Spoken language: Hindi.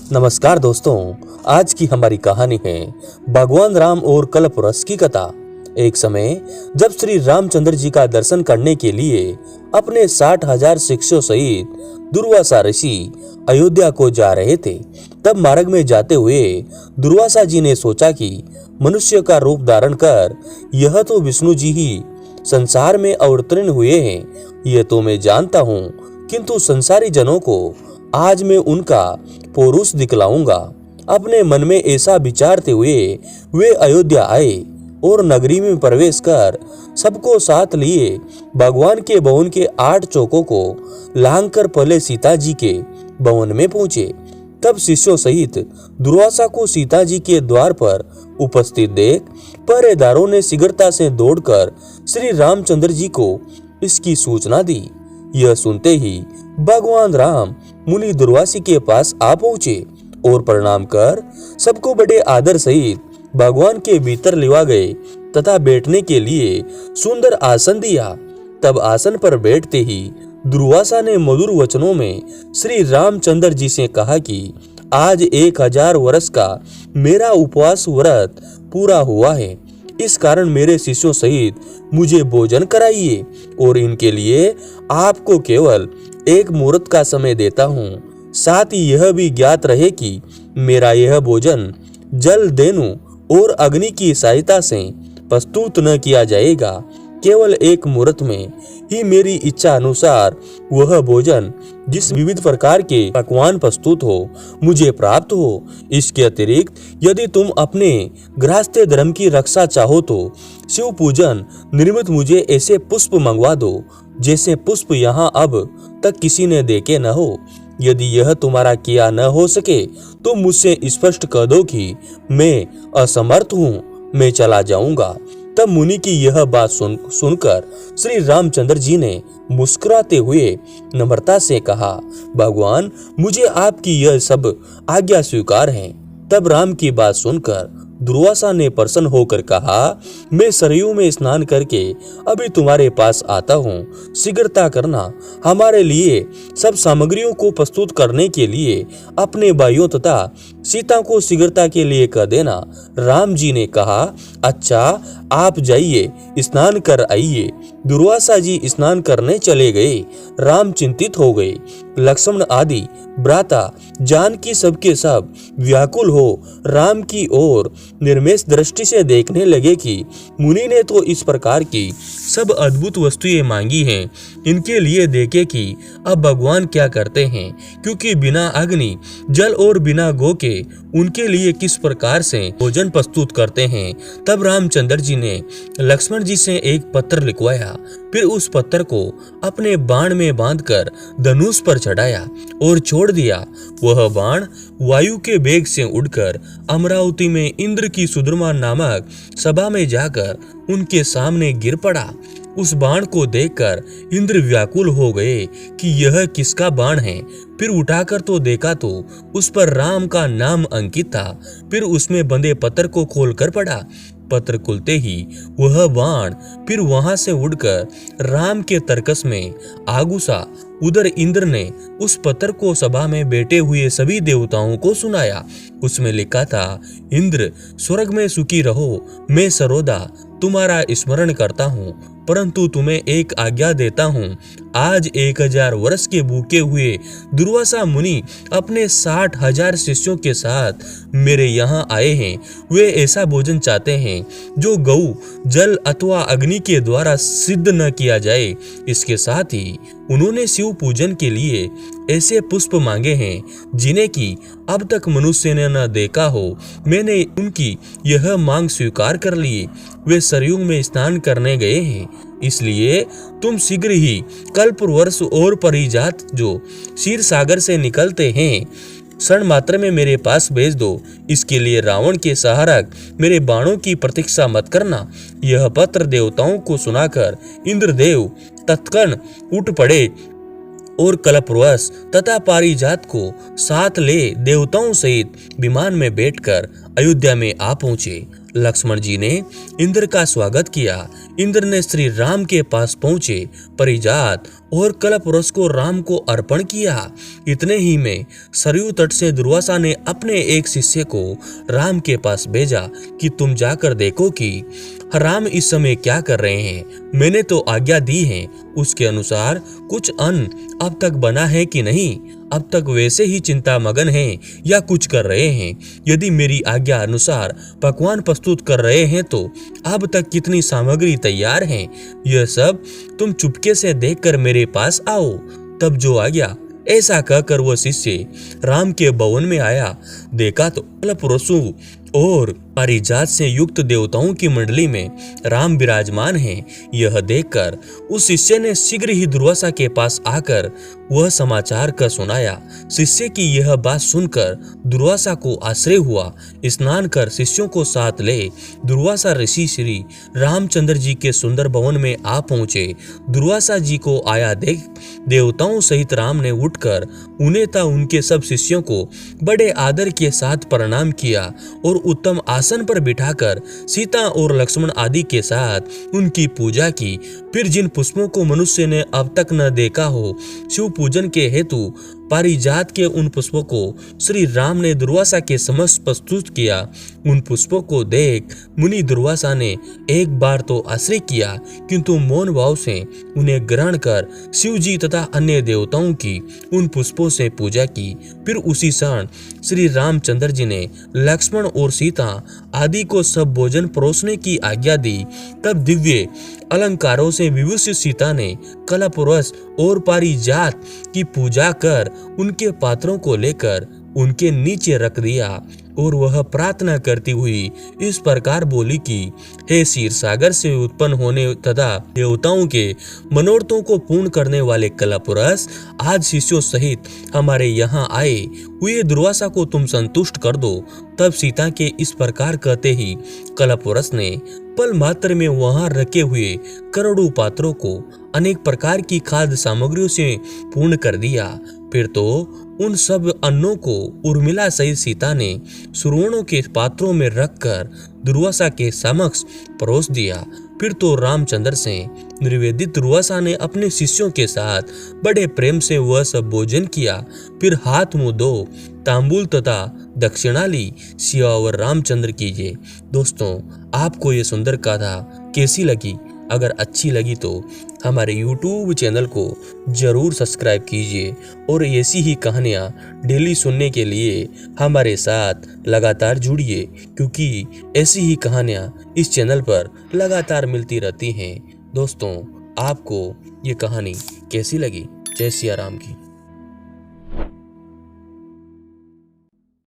नमस्कार दोस्तों, आज की हमारी कहानी है भगवान राम और कल्पवृक्ष की कथा। एक समय जब श्री रामचंद्र जी का दर्शन करने के लिए अपने 60,000 शिष्यों सहित दुर्वासा ऋषि अयोध्या को जा रहे थे, तब मार्ग में जाते हुए दुर्वासा जी ने सोचा कि मनुष्य का रूप धारण कर यह तो विष्णु जी ही संसार में अवतरण हुए हैं, यह तो मैं जानता हूँ, किंतु संसारी जनों को आज मैं उनका पौरुष दिखलाऊंगा। अपने मन में ऐसा विचारते हुए वे अयोध्या आए और नगरी में प्रवेश कर सबको साथ लिए भगवान के भवन के 8 चौकों को लांघकर पहले सीता जी के भवन में पहुंचे। तब शिष्यों सहित दुर्वासा को सीता जी के द्वार पर उपस्थित देख पहरेदारों ने शीघ्रता से दौड़कर श्री रामचंद्र जी को इसकी सूचना दी। यह सुनते ही भगवान राम मुनि दुर्वासी के पास आ पहुंचे और प्रणाम कर सबको बड़े आदर सहित भगवान के भीतर लिवा गए तथा बैठने के लिए सुंदर आसन दिया। तब आसन पर बैठते ही दुर्वासा ने मधुर वचनों में श्री रामचंद्र जी से कहा कि आज 1000 वर्ष का मेरा उपवास व्रत पूरा हुआ है, इस कारण मेरे शिष्यों सहित मुझे भोजन कराइए और इनके लिए आपको केवल 1 मुहूर्त का समय देता हूँ। साथ ही यह भी ज्ञात रहे कि मेरा यह भोजन जल धेनु और अग्नि की सहायता से प्रस्तुत न किया जाएगा। केवल 1 मुहूर्त में ही मेरी इच्छा अनुसार वह भोजन जिस विविध प्रकार के पकवान प्रस्तुत हो मुझे प्राप्त हो। इसके अतिरिक्त यदि तुम अपने गृहस्थ धर्म की रक्षा चाहो तो शिव पूजन निर्मित मुझे ऐसे पुष्प मंगवा दो जैसे पुष्प यहाँ अब तक किसी ने देखे न हो। यदि यह तुम्हारा किया न हो सके तो मुझसे स्पष्ट कह दो कि मैं असमर्थ हूँ, मैं चला जाऊंगा। तब मुनि की यह बात सुनकर श्री रामचंद्र जी ने मुस्कुराते हुए नम्रता से कहा, भगवान मुझे आपकी यह सब आज्ञा स्वीकार है। तब राम की बात सुनकर दुर्वासा ने प्रसन्न होकर कहा, मैं सरयू में स्नान करके अभी तुम्हारे पास आता हूँ, शीघ्रता करना। हमारे लिए सब सामग्रियों को प्रस्तुत करने के लिए अपने भाइयों तथा सीता को शीघ्रता के लिए कह देना। राम जी ने कहा, अच्छा आप जाइए, स्नान कर आइए। दुर्वासा जी स्नान करने चले गए। राम चिंतित हो गए। लक्ष्मण आदि भ्राता जानकी सबके सब व्याकुल हो राम की ओर निर्मेष दृष्टि से देखने लगे कि मुनि ने तो इस प्रकार की सब अद्भुत वस्तुएं मांगी हैं, इनके लिए देखे कि अब भगवान क्या करते हैं, क्योंकि बिना अग्नि जल और बिना गौ के उनके लिए किस प्रकार से भोजन प्रस्तुत करते हैं। तब रामचंद्र जी ने लक्ष्मण जी से एक पत्र लिखवाया, फिर उस पत्र को अपने बाण में बांधकर धनुष पर चढ़ाया और छोड़ दिया। वह बाण वायु के वेग से उड़कर अमरावती में इंद्र की सुद्रमा नामक सभा में जाकर उनके सामने गिर पड़ा। उस बाण को देखकर इंद्र व्याकुल हो गए कि यह किसका बाण है। फिर उठाकर तो देखा तो उस पर राम का नाम अंकित था। फिर उसमें बंधे पत्र को खोलकर पढ़ा। पत्र खुलते ही वह बाण फिर वहां से उड़कर राम के तरकस में आ घुसा। उधर इंद्र ने उस पत्र को सभा में बैठे हुए सभी देवताओं को सुनाया। उसमें लिखा था, इंद्र स्वर्ग में सुखी रहो, मैं सर्वदा तुम्हारा स्मरण करता हूँ, परंतु तुम्हें एक आज्ञा देता हूँ। आज 1000 वर्ष के भूखे हुए दुर्वासा मुनि अपने 60,000 शिष्यों के साथ मेरे यहाँ आए हैं। वे ऐसा भोजन चाहते हैं जो गौ जल अथवा अग्नि के द्वारा सिद्ध न किया जाए। इसके साथ ही उन्होंने शिव पूजन के लिए ऐसे पुष्प मांगे हैं जिन्हें कि अब तक मनुष्य ने न देखा हो। मैंने उनकी यह मांग स्वीकार कर ली। वे सरयू में स्नान करने गए हैं, इसलिए तुम शीघ्र ही कल्पवृक्ष और परिजात जो क्षीर सागर से निकलते हैं क्षण मात्र में मेरे पास भेज दो। इसके लिए रावण के सहारक मेरे बाणों की प्रतीक्षा मत करना। यह पत्र देवताओं को सुनाकर इंद्रदेव तत्क्षण उठ पड़े और कल्पवृक्ष तथा पारिजात को साथ ले देवताओं सहित विमान में बैठकर अयोध्या में आ पहुंचे। लक्ष्मण जी ने इंद्र का स्वागत किया। इंद्र ने श्री राम के पास पहुंचे। परिजात और कलप रस को राम को अर्पण किया। इतने ही में सरयू तट से दुर्वासा ने अपने एक शिष्य को राम के पास भेजा कि तुम जाकर देखो कि राम इस समय क्या कर रहे हैं। मैंने तो आज्ञा दी है, उसके अनुसार कुछ अन्न अब तक बना है कि नहीं, अब तक वैसे ही चिंता मगन हैं या कुछ कर रहे हैं। यदि मेरी आज्ञा अनुसार पकवान प्रस्तुत कर रहे हैं तो अब तक कितनी सामग्री तैयार है, यह सब तुम चुपके से देखकर मेरे पास आओ। तब जो आज्ञा। ऐसा कहकर वह शिष्य राम के भवन में आया। देखा तो कलपरसु और पारिजात से युक्त देवताओं की मंडली में राम विराजमान हैं। यह देखकर उस शिष्य ने शीघ्र ही दुर्वासा के पास आकर वह समाचार कर सुनाया। शिष्य की यह बात सुनकर दुर्वासा को आश्चर्य हुआ। स्नान कर शिष्यों को साथ ले दुर्वासा ऋषि श्री रामचंद्र जी के सुंदर भवन में आ पहुंचे। दुर्वासा जी को आया देख देवताओं सहित राम ने उठकर उन्हें तथा उनके सब शिष्यों को बड़े आदर के साथ प्रणाम किया और उत्तम आसन पर बिठाकर सीता और लक्ष्मण आदि के साथ उनकी पूजा की। फिर जिन पुष्पों को मनुष्य ने अब तक न देखा हो, शिव पूजन के हेतु पारिजात के उन पुष्पों को श्री राम ने दुर्वासा के समक्ष प्रस्तुत किया। उन पुष्पों को देख मुनि दुर्वासा ने एक बार तो आश्चर्य किया, किंतु मौन भाव से उन्हें ग्रहण कर शिव जी तथा अन्य देवताओं की उन पुष्पों से पूजा की। फिर उसी क्षण श्री रामचंद्र जी ने लक्ष्मण और सीता आदि को सब भोजन परोसने की आज्ञा दी। तब दिव्य अलंकारों से विभूषित सीता ने कलप रस और पारिजात की पूजा कर उनके पात्रों को लेकर उनके नीचे रख दिया और वह प्रार्थना करती हुई इस प्रकार बोली कि हे क्षीर सागर से उत्पन्न होने तथा देवताओं के मनोरथों को पूर्ण करने वाले कलपरस, आज शिष्यों सहित हमारे यहाँ आए हुए दुर्वासा को तुम संतुष्ट कर दो। तब सीता के इस प्रकार कहते ही कलपरस ने पल मात्र में वहां रखे हुए करोड़ों पात्रों को अनेक प्रकार की खाद्य सामग्रियों से पूर्ण कर दिया। फिर तो उन सब अन्नों को उर्मिला सहित सीता ने सुवर्णों के पात्रों में रखकर दुर्वासा के समक्ष परोस दिया। फिर तो रामचंद्र से निवेदित दुर्वासा ने अपने शिष्यों के साथ बड़े प्रेम से वह सब भोजन किया। फिर हाथ मुंह धो तांबूल तथा दक्षिणा ली। सियावर रामचंद्र कीजिए। दोस्तों, आपको ये सुंदर गाथा कैसी लगी? अगर अच्छी लगी तो हमारे YouTube चैनल को जरूर सब्सक्राइब कीजिए और ऐसी ही कहानियाँ डेली सुनने के लिए हमारे साथ लगातार जुड़िए, क्योंकि ऐसी ही कहानियाँ इस चैनल पर लगातार मिलती रहती हैं। दोस्तों, आपको ये कहानी कैसी लगी? जय सिया राम की।